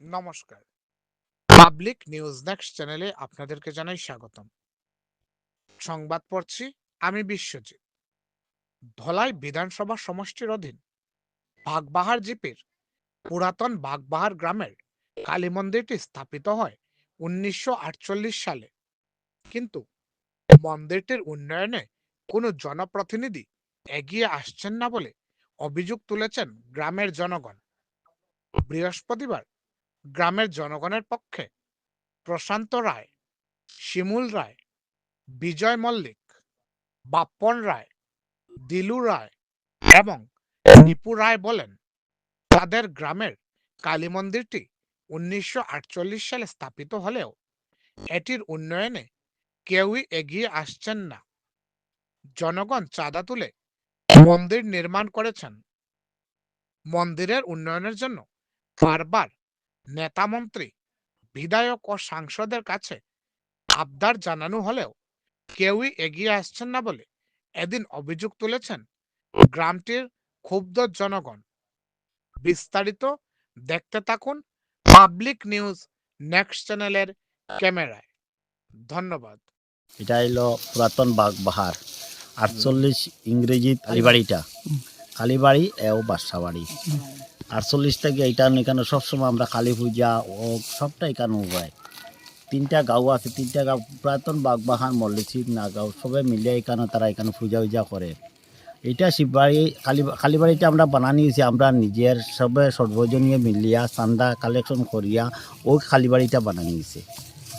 নমস্কার। Public news next চ্যানেলে আপনাদেরকে জানাই স্বাগতম। সংবাদ পড়ছি আমি বিশ্বজিৎ। ধলাই বিধানসভা সমষ্টির অধীন বাগবাহার জিপির পুরাতন বাগবাহার গ্রামের কালী মন্দিরটি স্থাপিত হয় 1948 সালে, কিন্তু মন্দিরটির উন্নয়নে কোনো জনপ্রতিনিধি এগিয়ে আসছেন না বলে অভিযোগ তুলেছেন গ্রামের জনগণ। বৃহস্পতিবার গ্রামের জনগণের পক্ষে প্রশান্ত রায়, শিমুল রায়, বিজয় মল্লিক, বাপ্পন রায়, দিলু রায় এবং নিপু রায় বলেন, তাদের গ্রামের কালী মন্দিরটি 1948 সালে স্থাপিত হলেও এটির উন্নয়নে কেউই এগিয়ে আসছেন না। জনগণ চাঁদা তুলে মন্দির নির্মাণ করেছেন। মন্দিরের উন্নয়নের জন্য বারবার নেতামন্ত্রী, বিধায়ক ও সাংসদের কাছে আবদার জানানো হলেও কেউই এগিয়ে আসছেন না বলে এদিন অভিযোগ তুলেছেন গ্রামটির ক্ষুব্ধ জনগণ। বিস্তারিত দেখতে থাকুন পাবলিক নিউজ নেক্সট চ্যানেলের ক্যামেরায়। ধন্যবাদ। এটা হইল পুরাতন বাগবাহার 48 ইংরেজি কালীবাড়িটা, কালীবাড়ি এও বাসা বাড়ি 48 থেকে এটা এখানে সবসময় আমরা কালী পূজা ও সবটা এখানে হয়। 3টা গাঁও আছে, 3টা গাঁও পুরাতন বাগবাহার মল্লিক নাগাঁও সবাই মিলে এখানে তারা এখানে পূজা উজা করে। এটা শিববাড়ি কালীবাড়িটা আমরা বানানিয়েছি আমরা নিজের সবে সর্বজনীয় মিলিয়া চান্দা কালেকশন করিয়া ওই কালীবাড়িটা বানানিয়েছে,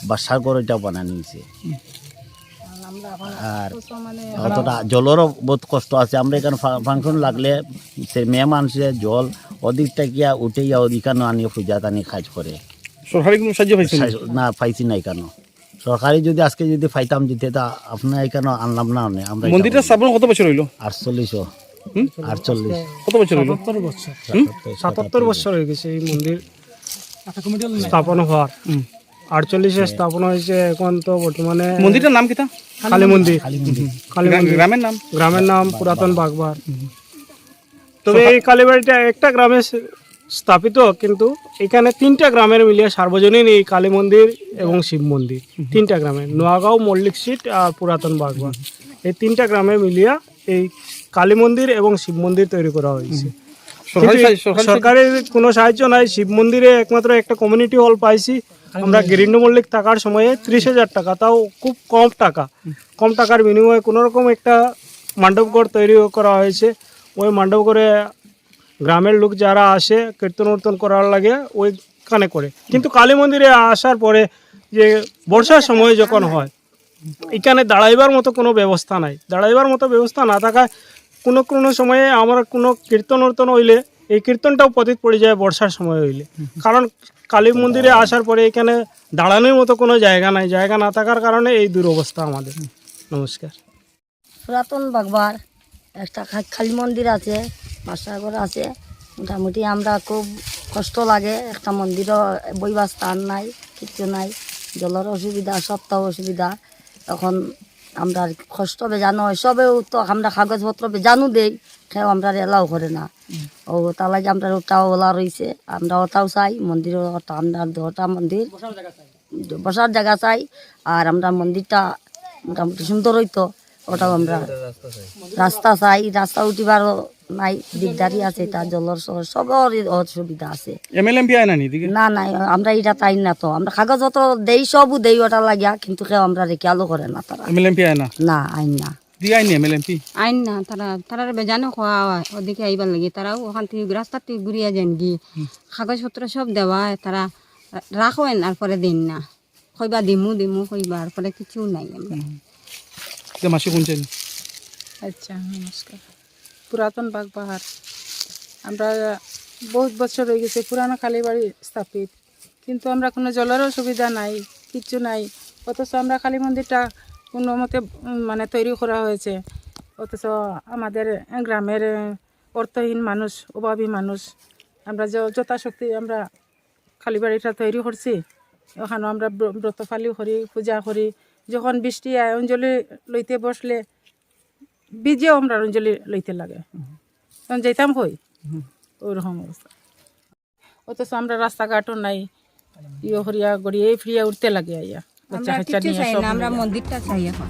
বাসার ঘর এটা বানানিয়েছে। আর অতটা জলেরও বহুত কষ্ট আছে। আমরা এখানে ফাংশন লাগলে মেয়ে মানুষের জল ওদিকটা গিয়া উঠে গিয়া ওদিকানো আনিয়ে পূজা টানি কাজ করে। সরকারি কোনো সাহায্য পাইছেন না, পাইছি না এখানে। সরকারি যদি আজকে যদি পাইতাম যেতে তা আপনার এখানে আনলাম না। আমরা মন্দিরটা স্থাপন কত বছর হইল? 48 কত বছর হইল? 77 বছর হয়ে গেছে এই মন্দির স্থাপন হওয়ার। 48 স্থাপন হয়েছে। এখন তো বর্তমানে মন্দিরটার নাম কিতা? কালী মন্দির। কালী মন্দির গ্রামের নাম পুরাতন বাগবাহার। তবে এই কালীবাড়িটা একটা গ্রামে স্থাপিত, কিন্তু এখানে 3টা গ্রামের মিলিয়ে সার্বজনীন এই কালী মন্দির এবং শিব মন্দির। 3টা গ্রামে নোয়াগাঁও, মল্লিক সিট আর পুরাতন বাগবাহার, এই 3টা গ্রামে মিলিয়া এই কালী মন্দির এবং শিব মন্দির তৈরি করা হয়েছে। সরকারের কোনো সাহায্য নাই। শিব মন্দিরে একমাত্র একটা কমিউনিটি হল পাইছি আমরা গিরিন্ড মল্লিক থাকার সময়ে 30,000 টাকা, তাও খুব কম টাকার বিনিময়ে কোনোরকম একটা মণ্ডপঘর তৈরি করা হয়েছে। ওই মণ্ডপঘরে গ্রামের লোক যারা আসে কীর্তন করার লাগে ওইখানে করে। কিন্তু কালী মন্দিরে আসার পরে যে বর্ষার সময় যখন হয়, এখানে দাঁড়াইবার মতো কোনো ব্যবস্থা নাই। দাঁড়াইবার মতো ব্যবস্থা না থাকায় কোনো সময়ে আমার কোনো কীর্তন হইলে এই কীর্তনটাও পতিত পড়ে যায় বর্ষার সময় হইলে। কারণ কালী মন্দিরে আসার পরে এখানে দাঁড়ানোর মতো কোনো জায়গা নাই। জায়গা না থাকার কারণে এই দুরবস্থা আমাদের। নমস্কার। পুরাতন বাগবার একটা কালী মন্দির আছে, বাসাঘর আছে। মোটামুটি আমরা খুব কষ্ট লাগে। একটা মন্দিরও বইবার স্থান নাই, কিছু নাই, জলের অসুবিধা, সবটাও অসুবিধা। এখন আমরা কষ্ট বেজানো হয়, সবেও তো আমরা কাগজপত্র বেজানো দেই, কেউ আমরা এলাও করে না। ও তার লাগে আমরা ওটাও ওলা রয়েছে। আমরা ওটাও চাই মন্দির, আমরা ওটা মন্দির বসার জায়গা চাই। আর আমরা মন্দিরটা মোটামুটি সুন্দর হইতো, ওটাও আমরা রাস্তা চাই। রাস্তা উঠিবারও নাই, দিকদারি আছে, তার জলের সবর অসুবিধা আছে। না নাই, আমরা এটা তাই না। তো আমরা কাগজপত্র দেই, সবও দেই ওটা লাগিয়া, কিন্তু কেউ আমরা রেখে করে না। তারা না আইন না আইন না, তারা বেজানো খোয়া হয় ওদিকে আইবার লাগে। তারাও ওখান থেকে রাস্তা থেকে ঘুরিয়া যান গিয়ে কাগজপত্র সব দেওয়া, তারা রাখেন আর পরে দিন না। কইবা দিমু কইবা আর পরে কিছু নাই। আমরা মাসি শুনছেন? আচ্ছা, নমস্কার। পুরাতন বাগবাহার আমরা বহুত বছর হয়ে গেছে, পুরানো কালীবাড়ি স্থাপিত, কিন্তু আমরা কোনো জলেরও সুবিধা নাই, কিচ্ছু নাই। অথচ আমরা কালী মন্দিরটা কোনো মতে মানে তৈরি করা হয়েছে, অথচ আমাদের গ্রামের অর্থহীন মানুষ, অভাবী মানুষ, আমরা যথাশক্তি আমরা কালীবাড়িটা তৈরি করছি। ওখানে আমরা ব্রতফালি করি, পূজা করি। যখন বৃষ্টি আয়, অঞ্জলি লইতে বসলে বীজেও আমরা অঞ্জলি লইতে লাগে, তখন যেতাম কই, ওইরকম অবস্থা। অথচ আমরা রাস্তাঘাটও নাই ইয়ে হরিয়া গড়িয়ে ফিরিয়া উঠতে লাগে আইয়া বাচ্চা আমরা কাচ্চা কিচ্ছু নিয়ে চাই সব না, আমরা মিলে। মন্দিরটা চাই এখন।